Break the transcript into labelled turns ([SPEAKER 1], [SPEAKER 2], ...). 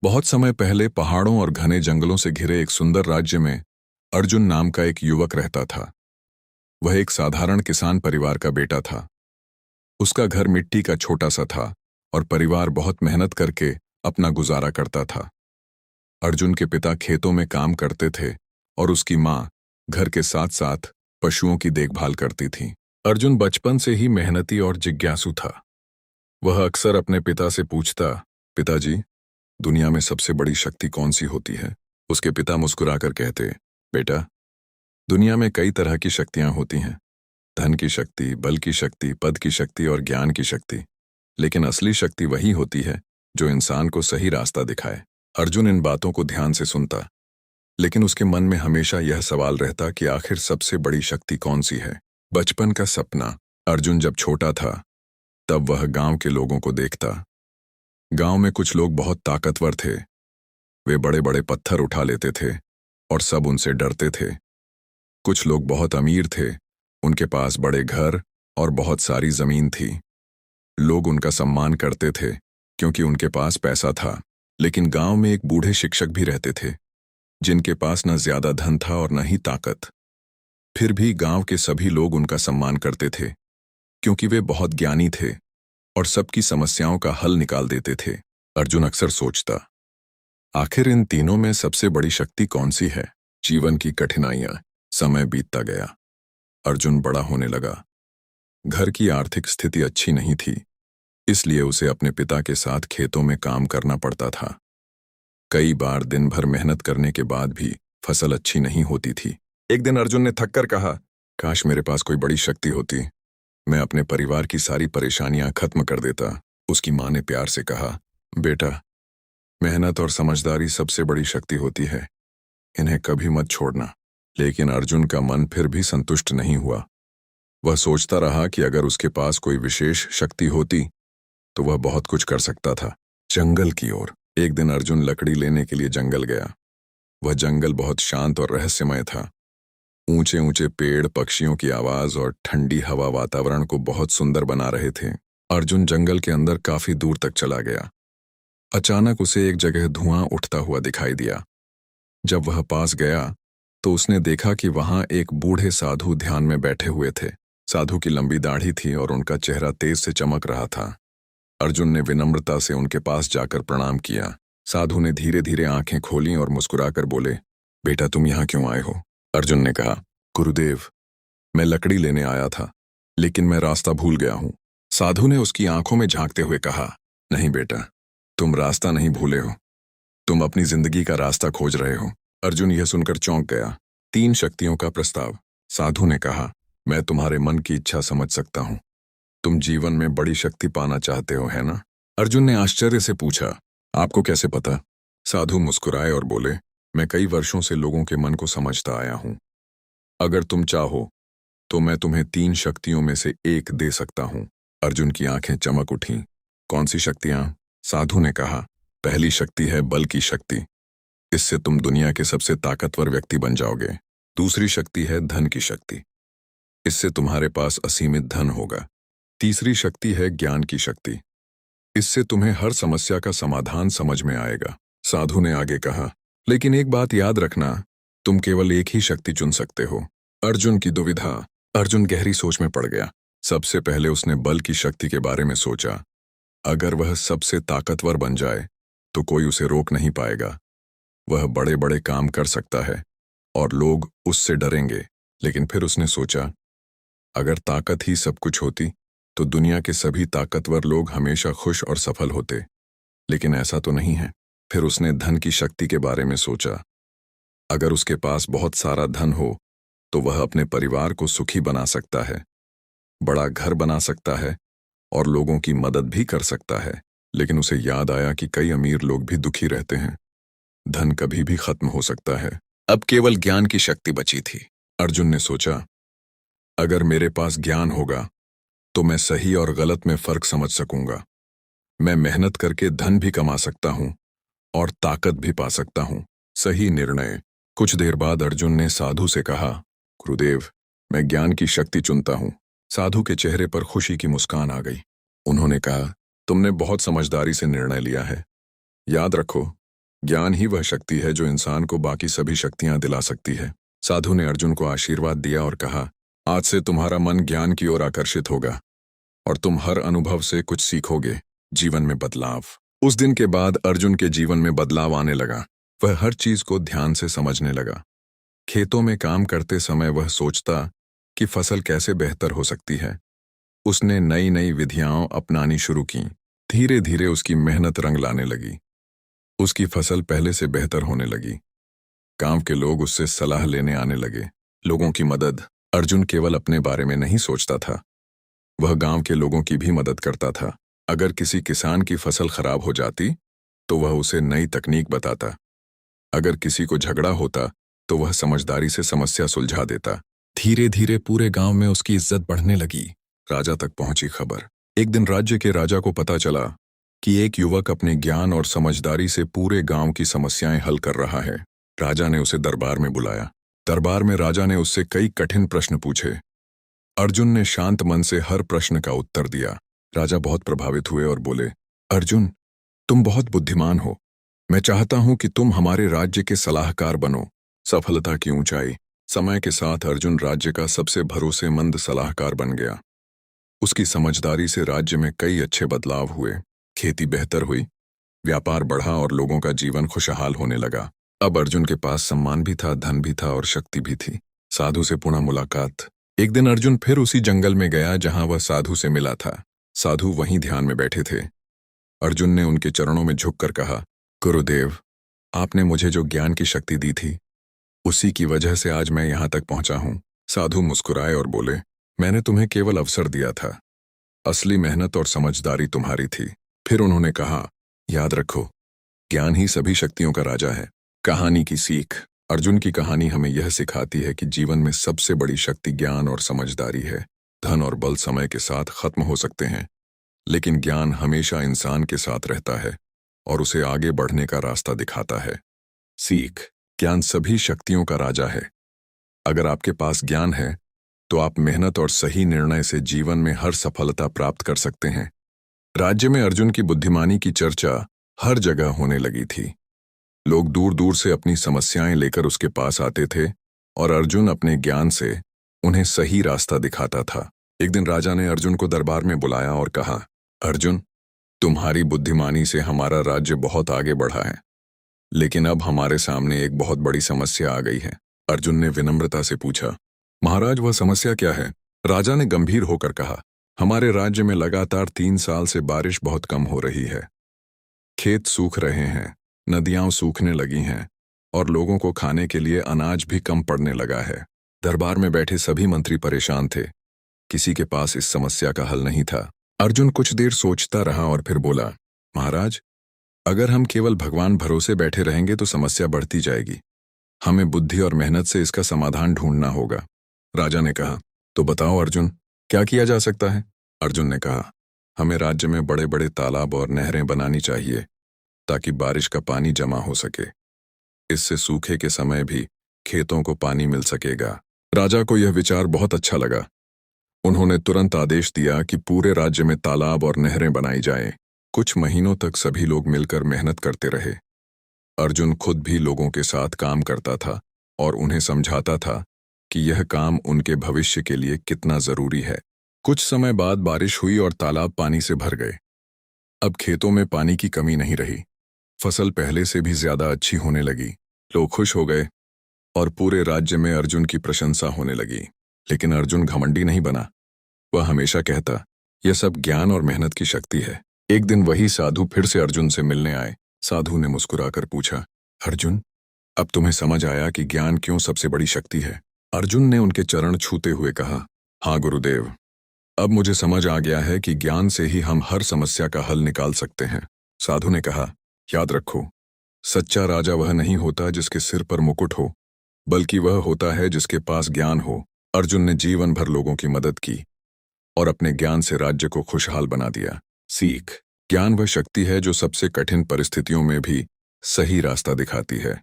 [SPEAKER 1] बहुत समय पहले पहाड़ों और घने जंगलों से घिरे एक सुंदर राज्य में अर्जुन नाम का एक युवक रहता था। वह एक साधारण किसान परिवार का बेटा था। उसका घर मिट्टी का छोटा सा था और परिवार बहुत मेहनत करके अपना गुजारा करता था। अर्जुन के पिता खेतों में काम करते थे और उसकी माँ घर के साथ साथ पशुओं की देखभाल करती थी। अर्जुन बचपन से ही मेहनती और जिज्ञासु था। वह अक्सर अपने पिता से पूछता, पिताजी, दुनिया में सबसे बड़ी शक्ति कौन सी होती है? उसके पिता मुस्कुराकर कहते, बेटा, दुनिया में कई तरह की शक्तियां होती हैं। धन की शक्ति, बल की शक्ति, पद की शक्ति और ज्ञान की शक्ति। लेकिन असली शक्ति वही होती है जो इंसान को सही रास्ता दिखाए। अर्जुन इन बातों को ध्यान से सुनता, लेकिन उसके मन में हमेशा यह सवाल रहता कि आखिर सबसे बड़ी शक्ति कौन सी है। बचपन का सपना। अर्जुन जब छोटा था तब वह गांव के लोगों को देखता। गांव में कुछ लोग बहुत ताकतवर थे। वे बड़े बड़े पत्थर उठा लेते थे और सब उनसे डरते थे। कुछ लोग बहुत अमीर थे, उनके पास बड़े घर और बहुत सारी जमीन थी। लोग उनका सम्मान करते थे क्योंकि उनके पास पैसा था। लेकिन गांव में एक बूढ़े शिक्षक भी रहते थे, जिनके पास न ज्यादा धन था और न ही ताकत। फिर भी गांव के सभी लोग उनका सम्मान करते थे क्योंकि वे बहुत ज्ञानी थे और सबकी समस्याओं का हल निकाल देते थे। अर्जुन अक्सर सोचता, आखिर इन तीनों में सबसे बड़ी शक्ति कौन सी है? जीवन की कठिनाइयां। समय बीतता गया। अर्जुन बड़ा होने लगा। घर की आर्थिक स्थिति अच्छी नहीं थी, इसलिए उसे अपने पिता के साथ खेतों में काम करना पड़ता था। कई बार दिन भर मेहनत करने के बाद भी फसल अच्छी नहीं होती थी। एक दिन अर्जुन ने थककर कहा, काश मेरे पास कोई बड़ी शक्ति होती, मैं अपने परिवार की सारी परेशानियां खत्म कर देता। उसकी माँ ने प्यार से कहा, बेटा, मेहनत और समझदारी सबसे बड़ी शक्ति होती है, इन्हें कभी मत छोड़ना। लेकिन अर्जुन का मन फिर भी संतुष्ट नहीं हुआ। वह सोचता रहा कि अगर उसके पास कोई विशेष शक्ति होती तो वह बहुत कुछ कर सकता था। जंगल की ओर। एक दिन अर्जुन लकड़ी लेने के लिए जंगल गया। वह जंगल बहुत शांत और रहस्यमय था। ऊंचे ऊंचे पेड़, पक्षियों की आवाज और ठंडी हवा वातावरण को बहुत सुंदर बना रहे थे। अर्जुन जंगल के अंदर काफी दूर तक चला गया। अचानक उसे एक जगह धुआं उठता हुआ दिखाई दिया। जब वह पास गया तो उसने देखा कि वहां एक बूढ़े साधु ध्यान में बैठे हुए थे। साधु की लंबी दाढ़ी थी और उनका चेहरा तेज से चमक रहा था। अर्जुन ने विनम्रता से उनके पास जाकर प्रणाम किया। साधु ने धीरे धीरे आंखें खोलीं और मुस्कुराकर बोले, बेटा, तुम यहाँ क्यों आए हो? अर्जुन ने कहा, गुरुदेव, मैं लकड़ी लेने आया था, लेकिन मैं रास्ता भूल गया हूँ। साधु ने उसकी आंखों में झांकते हुए कहा, नहीं बेटा, तुम रास्ता नहीं भूले हो, तुम अपनी जिंदगी का रास्ता खोज रहे हो। अर्जुन यह सुनकर चौंक गया। 3 शक्तियों का प्रस्ताव। साधु ने कहा, मैं तुम्हारे मन की इच्छा समझ सकता हूँ। तुम जीवन में बड़ी शक्ति पाना चाहते हो, है ना? अर्जुन ने आश्चर्य से पूछा, आपको कैसे पता? साधु मुस्कुराए और बोले, मैं कई वर्षों से लोगों के मन को समझता आया हूं। अगर तुम चाहो तो मैं तुम्हें 3 शक्तियों में से एक दे सकता हूं। अर्जुन की आंखें चमक उठीं। कौन सी शक्तियां? साधु ने कहा, पहली शक्ति है बल की शक्ति। इससे तुम दुनिया के सबसे ताकतवर व्यक्ति बन जाओगे। दूसरी शक्ति है धन की शक्ति। इससे तुम्हारे पास असीमित धन होगा। तीसरी शक्ति है ज्ञान की शक्ति। इससे तुम्हें हर समस्या का समाधान समझ में आएगा। साधु ने आगे कहा, लेकिन एक बात याद रखना, तुम केवल एक ही शक्ति चुन सकते हो। अर्जुन की दुविधा। अर्जुन गहरी सोच में पड़ गया। सबसे पहले उसने बल की शक्ति के बारे में सोचा। अगर वह सबसे ताकतवर बन जाए तो कोई उसे रोक नहीं पाएगा। वह बड़े बड़े काम कर सकता है और लोग उससे डरेंगे। लेकिन फिर उसने सोचा, अगर ताकत ही सब कुछ होती तो दुनिया के सभी ताकतवर लोग हमेशा खुश और सफल होते। लेकिन ऐसा तो नहीं है। फिर उसने धन की शक्ति के बारे में सोचा। अगर उसके पास बहुत सारा धन हो तो वह अपने परिवार को सुखी बना सकता है, बड़ा घर बना सकता है और लोगों की मदद भी कर सकता है। लेकिन उसे याद आया कि कई अमीर लोग भी दुखी रहते हैं। धन कभी भी खत्म हो सकता है। अब केवल ज्ञान की शक्ति बची थी। अर्जुन ने सोचा, अगर मेरे पास ज्ञान होगा तो मैं सही और गलत में फर्क समझ सकूंगा। मैं मेहनत करके धन भी कमा सकता हूं और ताकत भी पा सकता हूं। सही निर्णय। कुछ देर बाद अर्जुन ने साधु से कहा, गुरुदेव, मैं ज्ञान की शक्ति चुनता हूं। साधु के चेहरे पर खुशी की मुस्कान आ गई। उन्होंने कहा, तुमने बहुत समझदारी से निर्णय लिया है। याद रखो, ज्ञान ही वह शक्ति है जो इंसान को बाकी सभी शक्तियां दिला सकती है। साधु ने अर्जुन को आशीर्वाद दिया और कहा, आज से तुम्हारा मन ज्ञान की ओर आकर्षित होगा और तुम हर अनुभव से कुछ सीखोगे। जीवन में बदलाव। उस दिन के बाद अर्जुन के जीवन में बदलाव आने लगा। वह हर चीज को ध्यान से समझने लगा। खेतों में काम करते समय वह सोचता कि फसल कैसे बेहतर हो सकती है। उसने नई नई विधियां अपनानी शुरू की। धीरे धीरे उसकी मेहनत रंग लाने लगी। उसकी फसल पहले से बेहतर होने लगी। गांव के लोग उससे सलाह लेने आने लगे। लोगों की मदद। अर्जुन केवल अपने बारे में नहीं सोचता था, वह गांव के लोगों की भी मदद करता था। अगर किसी किसान की फसल खराब हो जाती तो वह उसे नई तकनीक बताता। अगर किसी को झगड़ा होता तो वह समझदारी से समस्या सुलझा देता। धीरे धीरे पूरे गांव में उसकी इज्जत बढ़ने लगी। राजा तक पहुंची खबर। एक दिन राज्य के राजा को पता चला कि एक युवक अपने ज्ञान और समझदारी से पूरे गांव की समस्याएं हल कर रहा है। राजा ने उसे दरबार में बुलाया। दरबार में राजा ने उससे कई कठिन प्रश्न पूछे। अर्जुन ने शांत मन से हर प्रश्न का उत्तर दिया। राजा बहुत प्रभावित हुए और बोले, अर्जुन, तुम बहुत बुद्धिमान हो। मैं चाहता हूं कि तुम हमारे राज्य के सलाहकार बनो। सफलता की ऊंचाई। समय के साथ अर्जुन राज्य का सबसे भरोसेमंद सलाहकार बन गया। उसकी समझदारी से राज्य में कई अच्छे बदलाव हुए। खेती बेहतर हुई, व्यापार बढ़ा और लोगों का जीवन खुशहाल होने लगा। अब अर्जुन के पास सम्मान भी था, धन भी था और शक्ति भी थी। साधु से पुनः मुलाकात। एक दिन अर्जुन फिर उसी जंगल में गया जहां वह साधु से मिला था। साधु वहीं ध्यान में बैठे थे। अर्जुन ने उनके चरणों में झुककर कहा, गुरुदेव, आपने मुझे जो ज्ञान की शक्ति दी थी उसी की वजह से आज मैं यहां तक पहुंचा हूं। साधु मुस्कुराए और बोले, मैंने तुम्हें केवल अवसर दिया था, असली मेहनत और समझदारी तुम्हारी थी। फिर उन्होंने कहा, याद रखो, ज्ञान ही सभी शक्तियों का राजा है। कहानी की सीख। अर्जुन की कहानी हमें यह सिखाती है कि जीवन में सबसे बड़ी शक्ति ज्ञान और समझदारी है। धन और बल समय के साथ खत्म हो सकते हैं, लेकिन ज्ञान हमेशा इंसान के साथ रहता है और उसे आगे बढ़ने का रास्ता दिखाता है। सीख। ज्ञान सभी शक्तियों का राजा है। अगर आपके पास ज्ञान है तो आप मेहनत और सही निर्णय से जीवन में हर सफलता प्राप्त कर सकते हैं। राज्य में अर्जुन की बुद्धिमानी की चर्चा हर जगह होने लगी थी। लोग दूर दूर से अपनी समस्याएं लेकर उसके पास आते थे और अर्जुन अपने ज्ञान से उन्हें सही रास्ता दिखाता था। एक दिन राजा ने अर्जुन को दरबार में बुलाया और कहा, अर्जुन, तुम्हारी बुद्धिमानी से हमारा राज्य बहुत आगे बढ़ा है, लेकिन अब हमारे सामने एक बहुत बड़ी समस्या आ गई है। अर्जुन ने विनम्रता से पूछा, महाराज, वह समस्या क्या है? राजा ने गंभीर होकर कहा, हमारे राज्य में लगातार 3 साल से बारिश बहुत कम हो रही है। खेत सूख रहे हैं, नदियां सूखने लगी हैं और लोगों को खाने के लिए अनाज भी कम पड़ने लगा है। दरबार में बैठे सभी मंत्री परेशान थे। किसी के पास इस समस्या का हल नहीं था। अर्जुन कुछ देर सोचता रहा और फिर बोला, महाराज, अगर हम केवल भगवान भरोसे बैठे रहेंगे तो समस्या बढ़ती जाएगी। हमें बुद्धि और मेहनत से इसका समाधान ढूंढना होगा। राजा ने कहा, तो बताओ अर्जुन, क्या किया जा सकता है? अर्जुन ने कहा, हमें राज्य में बड़े बड़े तालाब और नहरें बनानी चाहिए ताकि बारिश का पानी जमा हो सके। इससे सूखे के समय भी खेतों को पानी मिल सकेगा। राजा को यह विचार बहुत अच्छा लगा। उन्होंने तुरंत आदेश दिया कि पूरे राज्य में तालाब और नहरें बनाई जाएं। कुछ महीनों तक सभी लोग मिलकर मेहनत करते रहे। अर्जुन खुद भी लोगों के साथ काम करता था और उन्हें समझाता था कि यह काम उनके भविष्य के लिए कितना जरूरी है। कुछ समय बाद बारिश हुई और तालाब पानी से भर गए। अब खेतों में पानी की कमी नहीं रही। फसल पहले से भी ज्यादा अच्छी होने लगी। लोग खुश हो गए और पूरे राज्य में अर्जुन की प्रशंसा होने लगी। लेकिन अर्जुन घमंडी नहीं बना। वह हमेशा कहता, यह सब ज्ञान और मेहनत की शक्ति है। एक दिन वही साधु फिर से अर्जुन से मिलने आए। साधु ने मुस्कुराकर पूछा, अर्जुन, अब तुम्हें समझ आया कि ज्ञान क्यों सबसे बड़ी शक्ति है? अर्जुन ने उनके चरण छूते हुए कहा, हाँ गुरुदेव, अब मुझे समझ आ गया है कि ज्ञान से ही हम हर समस्या का हल निकाल सकते हैं। साधु ने कहा, याद रखो, सच्चा राजा वह नहीं होता जिसके सिर पर मुकुट हो, बल्कि वह होता है जिसके पास ज्ञान हो। अर्जुन ने जीवन भर लोगों की मदद की और अपने ज्ञान से राज्य को खुशहाल बना दिया। सीख। ज्ञान वह शक्ति है जो सबसे कठिन परिस्थितियों में भी सही रास्ता दिखाती है।